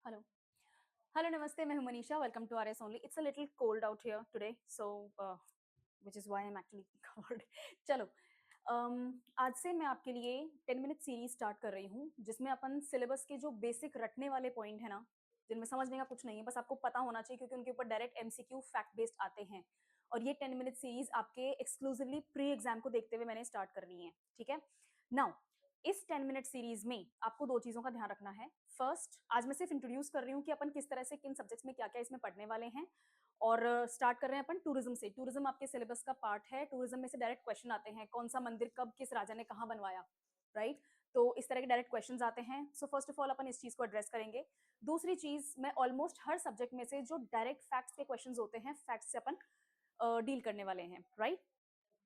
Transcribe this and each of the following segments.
Hello hello नमस्ते, मैं हूं Manisha. Welcome to RS only. It's a little cold out here today, so which is why I am actually covered. चलो, आज से मैं आपके लिए 10 मिनट सीरीज स्टार्ट कर रही हूँ, जिसमें अपन सिलेबस के जो बेसिक रटने वाले पॉइंट है ना, जिनमें समझने का कुछ नहीं है, बस आपको पता होना चाहिए, क्योंकि उनके ऊपर डायरेक्ट एमसीक्यू फैक्ट बेस्ड आते हैं। और ये 10 मिनट सीरीज आपके एक्सक्लूसिवली प्री एग्जाम को देखते हुए मैंने स्टार्ट करनी है, ठीक है। नाउ, इस 10 मिनट सीरीज में आपको दो चीजों का ध्यान रखना है। फर्स्ट, आज मैं सिर्फ इंट्रोड्यूस कर रही हूँ कि अपन किस तरह से किन सब्जेक्ट्स में क्या क्या इसमें पढ़ने वाले हैं। और स्टार्ट कर रहे हैं अपन टूरिज्म से। टूरिज्म आपके सिलेबस का पार्ट है। टूरिज्म में से डायरेक्ट क्वेश्चन आते हैं, कौन सा मंदिर कब किस राजा ने कहाँ बनवाया, राइट। तो इस तरह के डायरेक्ट क्वेश्चंस आते हैं। सो फर्स्ट ऑफ ऑल अपन इस चीज को एड्रेस करेंगे। दूसरी चीज, मैं ऑलमोस्ट हर सब्जेक्ट में से जो डायरेक्ट फैक्ट्स के क्वेश्चंस होते हैं, फैक्ट्स से अपन डील करने वाले हैं, right.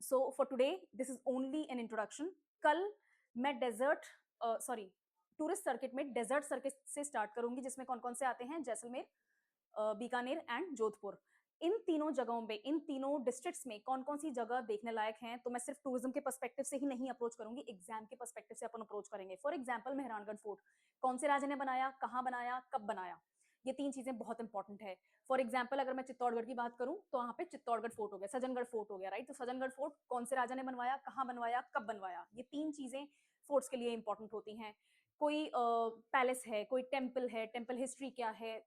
So for today this is only an introduction. कल मैं डेजर्ट सॉरी टूरिस्ट सर्किट में डेजर्ट सर्किट से स्टार्ट करूंगी, जिसमें कौन कौन से आते हैं, जैसलमेर, बीकानेर एंड जोधपुर। इन तीनों जगहों पे, इन तीनों डिस्ट्रिक्ट्स में कौन कौन सी जगह देखने लायक हैं, तो मैं सिर्फ टूरिज्म के पर्सपेक्टिव से ही नहीं अप्रोच करूंगी, एग्जाम के पर्सपेक्टिव से अपन अप्रोच करेंगे। फॉर एग्जाम्पल, मेहरानगढ़ फोर्ट कौन से राजा ने बनाया, कहाँ बनाया, कब बनाया, ये तीन चीजें बहुत इंपॉर्टेंट है। फॉर एग्जाम्पल, अगर मैं चित्तौड़गढ़ की बात करूं तो वहां पे चित्तौड़गढ़ फोर्ट हो गया, सज्जनगढ़ फोर्ट हो गया, राइट। तो सज्जनगढ़ फोर्ट कौन से राजा ने बनवाया, कहाँ बनवाया, कब बनवाया, ये तीन चीजें फोर्ट्स के लिए इंपॉर्टेंट होती हैं। कोई पैलेस है, कोई टेम्पल है, टेम्पल हिस्ट्री क्या है,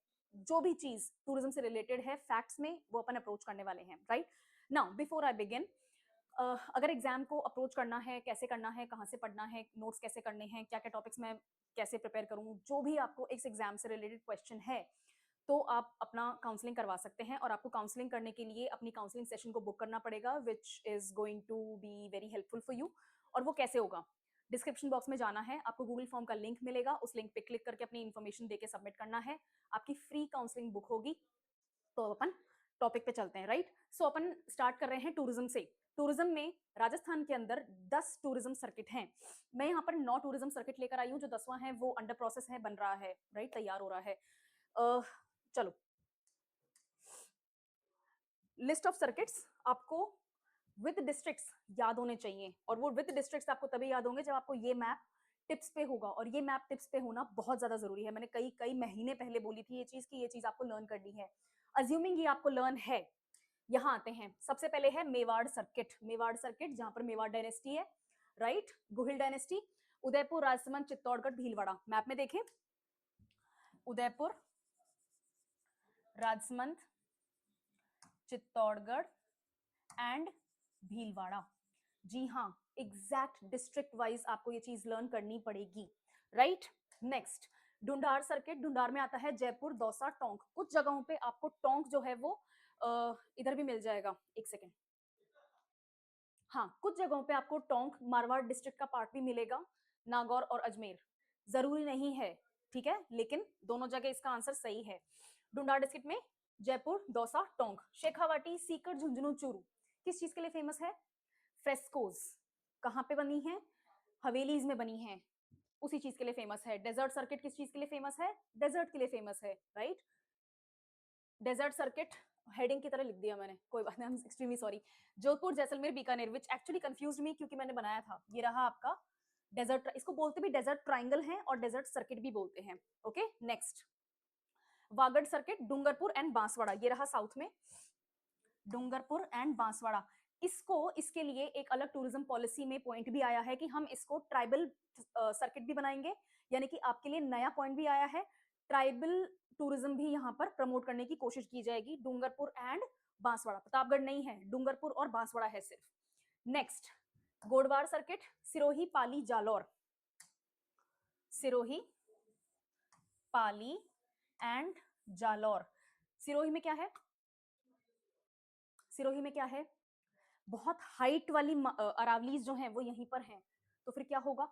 जो भी चीज टूरिज्म से रिलेटेड है फैक्ट्स में, वो अपन अप्रोच करने वाले हैं, right. Now before I begin, अगर एग्जाम को अप्रोच करना है, कैसे करना है, कहाँ से पढ़ना है, नोट्स कैसे करने हैं, क्या क्या टॉपिक्स में कैसे प्रिपेयर करूँ, जो भी आपको इस एग्जाम से रिलेटेड क्वेश्चन है, तो आप अपना काउंसलिंग करवा सकते हैं। और आपको काउंसलिंग करने के लिए अपनी काउंसलिंग सेशन को बुक करना पड़ेगा, which is going to be very helpful for you. और वो कैसे होगा, डिस्क्रिप्शन बॉक्स में जाना है, आपको गूगल फॉर्म का लिंक मिलेगा, उस लिंक पे क्लिक करके अपनी इन्फॉर्मेशन देके सबमिट करना है, आपकी फ्री काउंसलिंग बुक होगी। तो अपन टॉपिक पे चलते हैं, राइट। सो अपन स्टार्ट कर रहे हैं टूरिज्म से। टूरिज्म में राजस्थान के अंदर 10 टूरिज्म सर्किट हैं। मैं यहाँ पर 9 टूरिज्म सर्किट लेकर आई हूँ, जो 10वां है वो अंडर प्रोसेस है, बन रहा है, राइट, तैयार हो रहा है। चलो, लिस्ट ऑफ सर्किट्स आपको विद डिस्ट्रिक्ट्स याद होने चाहिए। और वो विद डिस्ट्रिक्ट्स आपको तभी याद होंगे जब आपको ये मैप टिप्स पे होगा। और ये मैप टिप्स पे होना बहुत ज्यादा जरूरी है। मैंने कई कई महीने पहले बोली थी ये चीज कि ये चीज आपको लर्न करनी है। अज्यूमिंग ये आपको लर्न है, यहाँ आते हैं। सबसे पहले है मेवाड़ सर्किट। मेवाड़ सर्किट जहां पर मेवाड़ डायनेस्टी है, right, Guhil dynasty. Udaipur, Rajsamand, Chittorgarh, Bhilwara. Map में देखें, उदयपुर, राजसमंद, चित्तौड़गढ़ एंड भीलवाड़ा। जी हाँ, एग्जैक्ट डिस्ट्रिक्ट वाइज आपको ये चीज लर्न करनी पड़ेगी, right. Next, Dhundhar circuit. Dhundhar में आता है जयपुर, दौसा, टोंक। कुछ जगहों पे आपको टोंक जो है वो इधर भी मिल जाएगा, एक सेकेंड। हाँ, कुछ जगहों पे आपको टोंक मारवाड़ डिस्ट्रिक्ट का पार्ट भी मिलेगा, नागौर और अजमेर। जरूरी नहीं है, ठीक है, लेकिन दोनों जगह इसका आंसर सही है। ढूंढार डिस्ट्रिक्ट में जयपुर, दौसा, टोंक। शेखावाटी, सीकर, झुंझुनू, चूरू किस चीज के लिए फेमस है? फ्रेस्कोज। कहाँ पे बनी है? हवेलीज में बनी है, उसी चीज के लिए फेमस है। डेजर्ट सर्किट किस चीज के लिए फेमस है? डेजर्ट के लिए फेमस है, राइट। डेजर्ट सर्किट हेडिंग की तरह लिख दिया मैंने, कोई बात नहीं, I am extremely sorry. Jodhpur, Jaisalmer, Bikaner, which actually confused me, क्योंकि मैंने बनाया था। ये रहा आपका डेजर्ट। इसको बोलते भी डेजर्ट ट्राइंगल है और डेजर्ट सर्किट भी बोलते हैं। Okay, next, Vagad circuit, Dungarpur and Banswara. ये रहा साउथ में, डूंगरपुर एंड बांसवाड़ा। इसको, इसके लिए एक अलग टूरिज्म पॉलिसी में पॉइंट भी आया है कि हम इसको ट्राइबल सर्किट भी बनाएंगे, यानी कि आपके लिए नया पॉइंट भी आया है। ट्राइबल टूरिज्म भी यहाँ पर प्रमोट करने की कोशिश की जाएगी। डूंगरपुर एंड बांसवाड़ा, प्रतापगढ़ नहीं है, डूंगरपुर और बांसवाड़ा है सिर्फ। Next, Godwar circuit, Sirohi, Pali, Jalore. Sirohi, Pali and Jalore. Sirohi में क्या है? सिरोही में क्या है? बहुत हाइट वाली अरावलीज जो हैं वो यहीं पर हैं, तो फिर क्या होगा?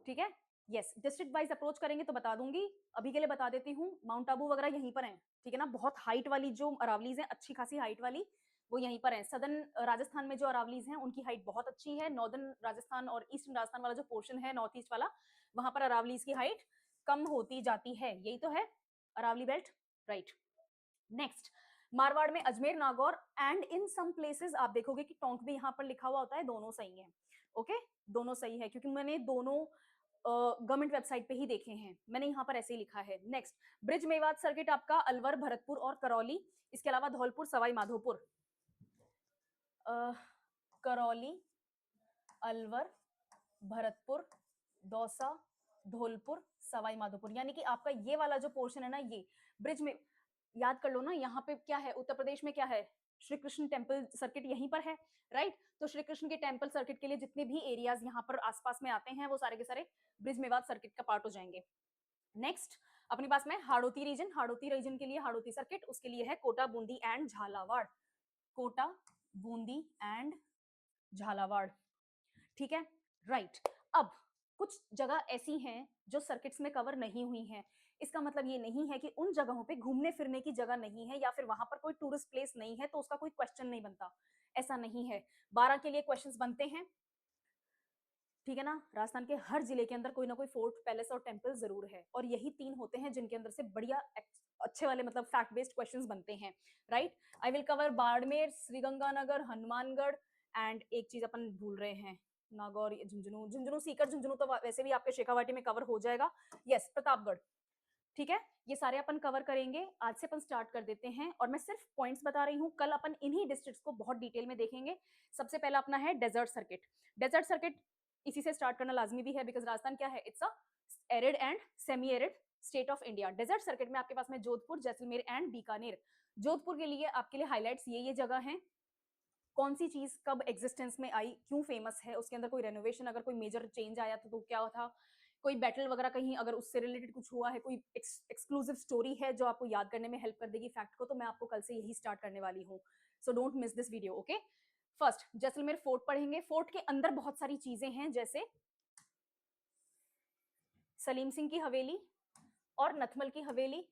ठीक है, यस, डिस्ट्रिक्ट वाइज अप्रोच करेंगे तो बता दूंगी, अभी के लिए बता देती हूँ। माउंट आबू वगैरह यहीं पर हैं, ठीक है ना। बहुत हाइट वाली जो अरावलीज हैं, अच्छी खासी हाइट वाली, वो यहीं पर हैं। सदर्न राजस्थान में जो अरावलीज हैं उनकी हाइट बहुत अच्छी है। नॉर्दर्न राजस्थान और ईस्टर्न राजस्थान वाला जो पोर्शन है, नॉर्थ ईस्ट वाला, वहां पर अरावलीज की हाइट कम होती जाती है। यही तो है Aravalli belt, right. Next, Marwar में Ajmer, Nagaur and in some places आप देखोगे कि टोंक भी यहाँ पर लिखा हुआ होता है। दोनों सही है, ओके, दोनों सही है, क्योंकि मैंने दोनों गवर्नमेंट वेबसाइट पे ही देखे हैं, मैंने यहाँ पर ऐसे ही लिखा है। नेक्स्ट, ब्रिज मेवात सर्किट आपका अलवर, भरतपुर और करौली, इसके अलावा धौलपुर, सवाई माधोपुर, करौली, अलवर, भरतपुर, दौसा, धौलपुर, सवाई माधोपुर, यानी कि आपका ये वाला जो पोर्शन है ना, ये ब्रिज में याद कर लो ना, यहाँ पे क्या है, उत्तर प्रदेश में क्या है, श्री कृष्ण टेम्पल सर्किट यहीं पर है, राइट। तो श्री कृष्ण के टेम्पल सर्किट के लिए जितने भी एरियाज यहाँ पर आसपास में आते हैं वो सारे के सारे ब्रिज मेवात सर्किट का पार्ट हो जाएंगे। नेक्स्ट अपने पास में हाड़ौती रीजन, हाड़ौती रीजन के लिए हाड़ौती सर्किट, उसके लिए है कोटा, बूंदी एंड झालावाड़, कोटा, बूंदी एंड झालावाड़, ठीक है, राइट। अब कुछ जगह ऐसी हैं जो सर्किट्स में कवर नहीं हुई हैं, इसका मतलब ये नहीं है कि उन जगहों पे घूमने फिरने की जगह नहीं है या फिर वहां पर कोई टूरिस्ट प्लेस नहीं है तो उसका कोई क्वेश्चन नहीं बनता, ऐसा नहीं है। 12 के लिए क्वेश्चंस बनते हैं, ठीक है ना। राजस्थान के हर जिले के अंदर कोई ना कोई फोर्ट, पैलेस और टेम्पल जरूर है, और यही 3 होते हैं जिनके अंदर से बढ़िया अच्छे वाले मतलब फैक्ट बेस्ड क्वेश्चंस बनते हैं, right. I will cover Barmer, Sriganganagar, Hanumangarh and एक चीज अपन भूल रहे हैं, नागौर, झुंझुनू, झुंझुनू सीकर, झुंझुनू तो वैसे भी आपके शेखावाटी में कवर हो जाएगा, यस, प्रतापगढ़, ठीक है। ये सारे अपन कवर करेंगे, आज से अपन स्टार्ट कर देते हैं, और मैं सिर्फ पॉइंट्स बता रही हूँ, कल अपन इन्हीं डिस्ट्रिक्ट्स को बहुत डिटेल में देखेंगे। सबसे पहला अपना है डेजर्ट सर्किट। डेजर्ट सर्किट इसी से स्टार्ट करना लाजमी भी है, बिकॉज राजस्थान क्या है, it's a arid and semi arid state of India. Desert circuit में आपके पास में जोधपुर, जैसलमेर एंड बीकानेर। जोधपुर के लिए आपके लिए हाईलाइट्स ये जगह हैं, कौन सी चीज कब एग्जिस्टेंस में आई, क्यों फेमस है, उसके अंदर कोई रेनोवेशन, अगर कोई मेजर चेंज आया तो क्या था, कोई बैटल वगैरह कहीं अगर उससे रिलेटेड कुछ हुआ है, कोई एक्सक्लूसिव स्टोरी है जो आपको याद करने में हेल्प कर देगी फैक्ट को, तो मैं आपको कल से यही स्टार्ट करने वाली हूँ, so don't miss this video, okay. First Jaisalmer fort पढ़ेंगे। फोर्ट के अंदर बहुत सारी चीजें हैं, जैसे सलीम सिंह की हवेली और नथमल की हवेली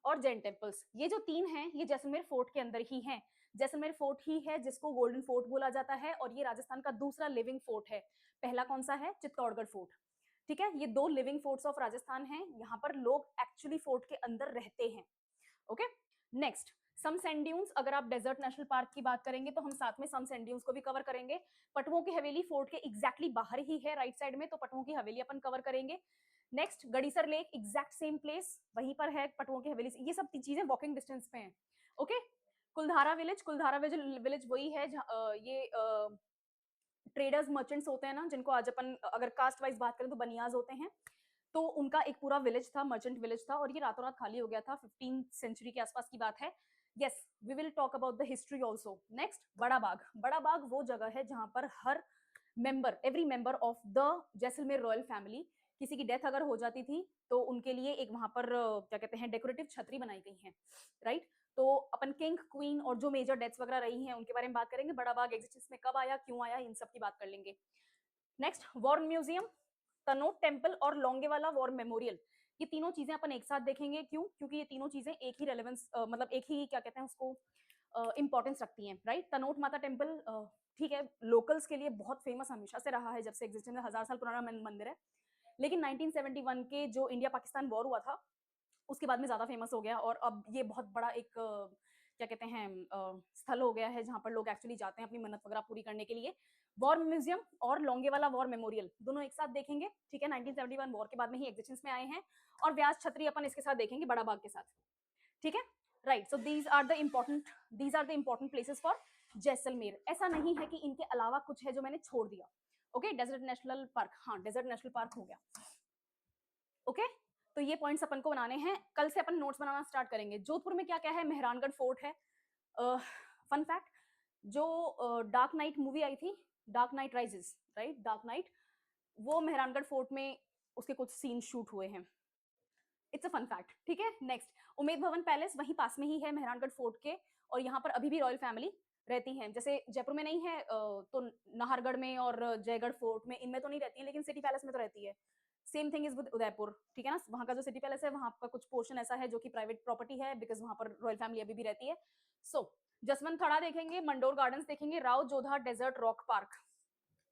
और जैन टेम्पल्स, ये जो 3 हैं ये जैसलमेर फोर्ट के अंदर ही हैं। जैसलमेर फोर्ट ही है जिसको गोल्डन फोर्ट बोला जाता है, और ये राजस्थान का दूसरा लिविंग फोर्ट है। पहला कौन सा है, चित्तौड़गढ़ फोर्ट, ठीक है। ये 2 लिविंग फोर्ट्स ऑफ राजस्थान हैं, यहाँ पर लोग एक्चुअली फोर्ट के अंदर रहते हैं, okay. Next sum sand dunes, अगर आप डेजर्ट नेशनल पार्क की बात करेंगे तो हम साथ में सम सैंड ड्यून्स को भी कवर करेंगे। पटवों की हवेली फोर्ट के एग्जैक्टली बाहर ही है, राइट साइड में, तो पटवों की हवेली अपन कवर करेंगे। Next Gadisar lake, exact same place, वहीं पर है पटवों की हवेली, ये सब चीजें वॉकिंग डिस्टेंस पे हैं, ओके। कुलधारा विलेज, कुलधारा विलेज वही है ये ट्रेडर्स मर्चेंट्स होते हैं ना, जिनको आज अपन अगर कास्ट वाइज बात करें तो बनियाज होते हैं, तो उनका एक पूरा विलेज था, मर्चेंट विलेज था, और ये रातों रात खाली हो गया था, 15th सेंचुरी के आसपास की बात है। Yes, we will talk about the history also. Next Bada Bagh, Bada Bagh वो जगह है जहां पर हर member, every member of the Jaisalmer royal family, किसी की डेथ अगर हो जाती थी तो उनके लिए एक वहां पर क्या कहते हैं, डेकोरेटिव छतरी बनाई गई है, राइट। तो अपन किंग, क्वीन और जो मेजर डेथ्स वगैरह रही हैं उनके बारे में बात करेंगे, बड़ा बाग एग्जिस्टेंस में कब आया, क्यों आया, इन सब की बात कर लेंगे। Next war museum, Tanot temple और लोंगेवाला वॉर मेमोरियल, ये तीनों चीजें अपन एक साथ देखेंगे, क्यों, क्योंकि ये तीनों चीजें एक ही रेलेवेंस मतलब एक ही क्या कहते हैं उसको इंपॉर्टेंस रखती हैं, राइट। तनोट माता टेम्पल ठीक है, लोकल्स के लिए बहुत फेमस हमेशा से रहा है, जब से एग्जिस्टेंस है, 1000 साल पुराना मंदिर है, लेकिन 1971 के जो इंडिया पाकिस्तान वॉर हुआ था उसके बाद में ज्यादा फेमस हो गया, और अब ये बहुत बड़ा एक क्या कहते हैं स्थल हो गया है जहां पर लोग एक्चुअली जाते हैं अपनी मन्नत वगैरह पूरी करने के लिए। वॉर म्यूजियम और लोंगेवाला वॉर मेमोरियल दोनों एक साथ देखेंगे, ठीक है, 1971 वॉर के बाद में ही एग्जिस्टेंस में आए हैं, और व्यास छतरी अपन इसके साथ देखेंगे बड़ा बाग के साथ, ठीक है, right. So these are the important places for Jaisalmer. ऐसा नहीं है कि इनके अलावा कुछ है जो मैंने छोड़ दिया, ओके। डेजर्ट नेशनल पार्क, हाँ डेजर्ट नेशनल पार्क हो गया, ओके। तो ये पॉइंट्स अपन को बनाने हैं, कल से अपन नोट्स बनाना स्टार्ट करेंगे। जोधपुर में क्या क्या है, मेहरानगढ़ फोर्ट है, फन फैक्ट, जो डार्क नाइट मूवी आई थी, dark night rises, right, dark night, वो मेहरानगढ़ फोर्ट में उसके कुछ सीन शूट हुए हैं, इट्स अ फन फैक्ट, ठीक है। नेक्स्ट उमेद भवन पैलेस वहीं पास में ही है मेहरानगढ़ फोर्ट के, और यहाँ पर अभी भी रॉयल फैमिली रहती है, जैसे जयपुर में नहीं है तो नाहरगढ़ में और जयगढ़ फोर्ट में, इनमें तो नहीं रहती है, लेकिन सिटी पैलेस में तो रहती है। Same thing is with Udaipur, ठीक है ना, वहां का जो सिटी पैलेस है वहां का कुछ पोर्शन ऐसा है जो कि प्राइवेट प्रॉपर्टी है, बिकॉज वहां पर रॉयल फैमिली अभी भी रहती है। सो जसवंत थड़ा देखेंगे, मंडोर गार्डन्स देखेंगे, Rao Jodha desert rock park,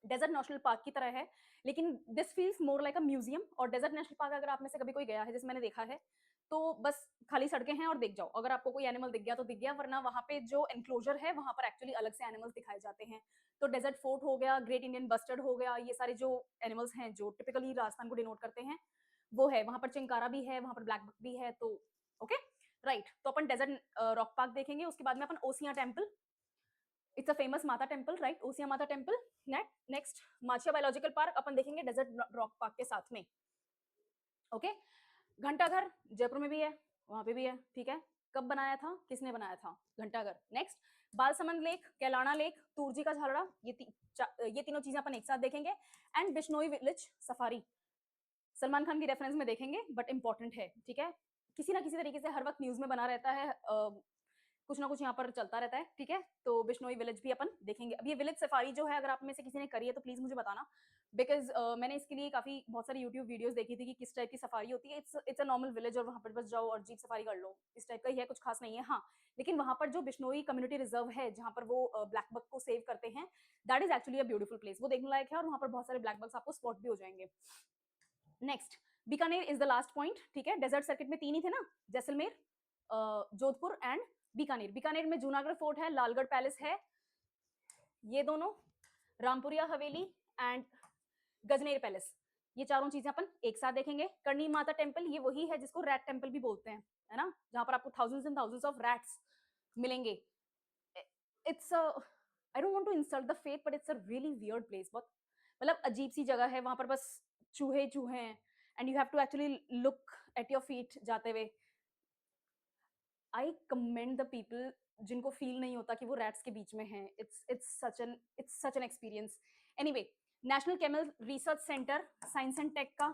desert national park की तरह है, लेकिन this feels more like a museum. और डेजर्ट नेशनल पार्क अगर आप में से कभी कोई गया है, जैसे मैंने देखा है, तो बस खाली सड़कें हैं और दिख जाओ, अगर आपको कोई एनिमल दिख गया तो दिख गया, वरना वहाँ पे जो एनक्लोजर है वहाँ पर एक्चुअली अलग से एनिमल्स दिखाए जाते हैं। तो डेजर्ट फोर्ट हो गया, ग्रेट इंडियन बस्टर्ड हो गया, ये सारे जो एनिमल्स हैं जो टिपिकली राजस्थान को डिनोट करते हैं वो है। वहाँ पर चिंकारा भी है, वहाँ पर ब्लैक बक भी है। तो ओके राइट, तो अपन डेजर्ट रॉक पार्क देखेंगे, उसके बाद में अपन Osian temple, it's a famous Mata temple right, Osian Mata temple. Next Machia biological park अपन देखेंगे डेजर्ट रॉक पार्क के साथ में। ओके, घंटाघर जयपुर में भी है, वहां पे भी है, ठीक है। कब बनाया था, किसने बनाया था घंटाघर। नेक्स्ट बालसमंद लेक, कैलाना लेक, तुरजी का झालड़ा, ये तीनों चीजें अपन एक साथ देखेंगे। And Bishnoi village safari, Salman Khan की रेफरेंस में देखेंगे बट इंपॉर्टेंट है, ठीक है। किसी ना किसी तरीके से हर वक्त न्यूज में बना रहता है, कुछ ना कुछ यहाँ पर चलता रहता है, ठीक है। तो बिश्नोई विलेज भी अपन देखेंगे। अब ये विलेज सफारी जो है, अगर आप में से किसी ने करी है तो प्लीज मुझे बताना, बिकॉज मैंने इसके लिए काफी बहुत सारी यूट्यूब वीडियोस देखी थी कि किस टाइप की सफारी होती है। इट्स अ नॉर्मल विलेज और वहां पर बस जाओ और जीप सफारी कर लो, इस टाइप का ही है, कुछ खास नहीं है। हाँ, लेकिन वहां पर जो बिश्नोई कम्युनिटी रिजर्व है जहां पर वो ब्लैक बक को सेव करते हैं, that is actually a beautiful place, वो देखने लायक है और वहां पर बहुत सारे ब्लैक बक्स आपको स्पॉट भी हो जाएंगे। Next Bikaner is the last point, ठीक है। डेजर्ट सर्किट में तीन ही थे ना, जैसलमेर, जोधपुर एंड बीकानेर। बीकानेर में जूनागढ़ फोर्ट है, लालगढ़ पैलेस है, ये दोनों, रामपुरिया हवेली एंड गजनेर पैलेस, ये चारों चीजें अपन एक साथ देखेंगे। करनी माता टेम्पल, ये वही है जिसको रैट टेम्पल भी बोलते हैं, है ना, जहां पर आपको thousands and thousands of rats मिलेंगे। It's I don't want to insult the faith but it's a really weird place, बहुत मतलब अजीब सी जगह है, वहां पर बस चूहे चूहे हैं and you have to actually look at your feet जाते हुए। आई कमेंड द पीपल जिनको फील नहीं होता कि वो रैट्स के बीच में हैं। It's such an experience. Anyway, national camel research centre science and tech का,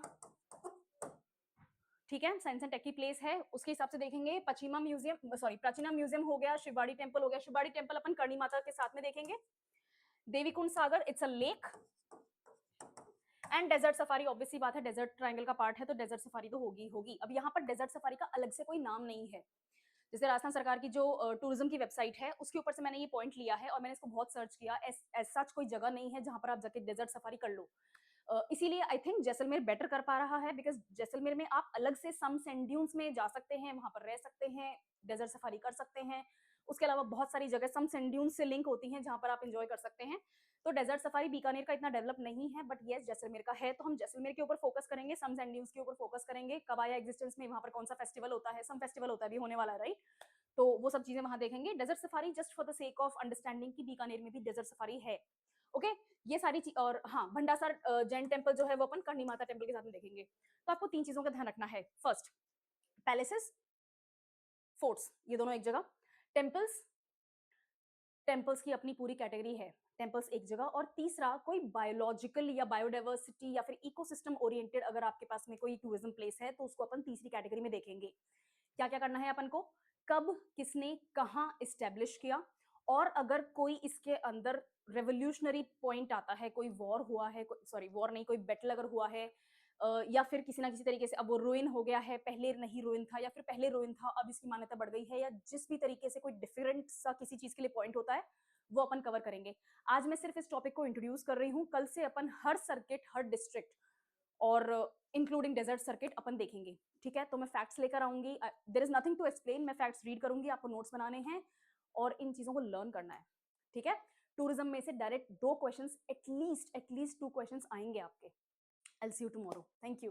ठीक है, साइंस एंड टेक की प्लेस है, उसके हिसाब से देखेंगे। पश्चिमा म्यूजियम, सॉरी प्राचीना म्यूजियम हो गया, शिवबाड़ी टेम्पल हो गया। शिवबाड़ी टेम्पल अपन करणी माता के साथ में देखेंगे। Devikund Sagar, it's a lake. And desert safari, obviously बात है, डेजर्ट ट्रायंगल का पार्ट है तो डेजर्ट सफारी तो होगी होगी। अब यहाँ पर डेजर्ट सफारी का अलग से कोई नाम नहीं है, जैसे राजस्थान सरकार की जो टूरिज्म की वेबसाइट है उसके ऊपर से मैंने ये पॉइंट लिया है और मैंने इसको बहुत सर्च किया। सच कोई जगह नहीं है जहां पर आप जाके डेजर्ट सफारी कर लो। इसीलिए आई थिंक जैसलमेर बेटर कर पा रहा है, बिकॉज जैसलमेर में आप अलग से सम सैंड ड्यून्स में जा सकते हैं, वहां पर रह सकते हैं, डेजर्ट सफारी कर सकते हैं। उसके अलावा बहुत सारी जगह सम सैंड ड्यून्स से लिंक होती हैं जहां पर आप इंजॉय कर सकते हैं। तो डेजर्ट सफारी बीकानेर का इतना डेवलप नहीं है, बट येस जैसलमेर का है, तो हम जैसलमेर के ऊपर फोकस करेंगे, सम सैंड ड्यून्स के ऊपर फोकस करेंगे, कब आया एग्जिस्टेंस में, वहां पर कौन सा फेस्टिवल होता है, सम फेस्टिवल होता है, भी होने वाला है राइट। तो वो सब चीजें वहां देखेंगे। Desert safari just for the sake of understanding कि बीकानेर में भी डेजर्ट सफारी है। ओके ये सारी चीज, और हाँ भंडासर जैन टेम्पल जो है वो अपन करनी माता टेम्पल के साथ में देखेंगे। तो आपको तीन चीजों का ध्यान रखना है। फर्स्ट पैलेसेस, फोर्ट्स, ये दोनों एक जगह। टेम्पल्स, टेम्पल्स की अपनी पूरी कैटेगरी है, टेम्पल्स एक जगह। और तीसरा कोई बायोलॉजिकल या बायोडाइवर्सिटी या फिर इकोसिस्टम ओरिएंटेड अगर आपके पास में कोई टूरिज्म प्लेस है तो उसको अपन तीसरी कैटेगरी में देखेंगे। क्या क्या करना है अपन को, कब किसने कहाँ इस्टेब्लिश किया, और अगर कोई इसके अंदर रेवोल्यूशनरी पॉइंट आता है, कोई वॉर हुआ है, सॉरी वॉर नहीं, कोई बैटल अगर हुआ है, या फिर किसी ना किसी तरीके से अब वो रुइन हो गया है, पहले नहीं रुइन था, या फिर पहले रुइन था अब इसकी मान्यता बढ़ गई है, या जिस भी तरीके से कोई डिफरेंट सा किसी चीज के लिए पॉइंट होता है, वो अपन कवर करेंगे। आज मैं सिर्फ इस टॉपिक को इंट्रोड्यूस कर रही हूँ, कल से अपन हर सर्किट, हर डिस्ट्रिक्ट और इंक्लूडिंग डेजर्ट सर्किट अपन देखेंगे, ठीक है। तो मैं फैक्ट्स लेकर आऊंगी, there is nothing to explain, मैं फैक्ट्स रीड करूंगी, आपको नोट्स बनाने हैं और इन चीजों को लर्न करना है, ठीक है। टूरिज्म में से डायरेक्ट 2 क्वेश्चंस, एटलीस्ट 2 क्वेश्चंस आएंगे आपके। I will see you tomorrow, thank you.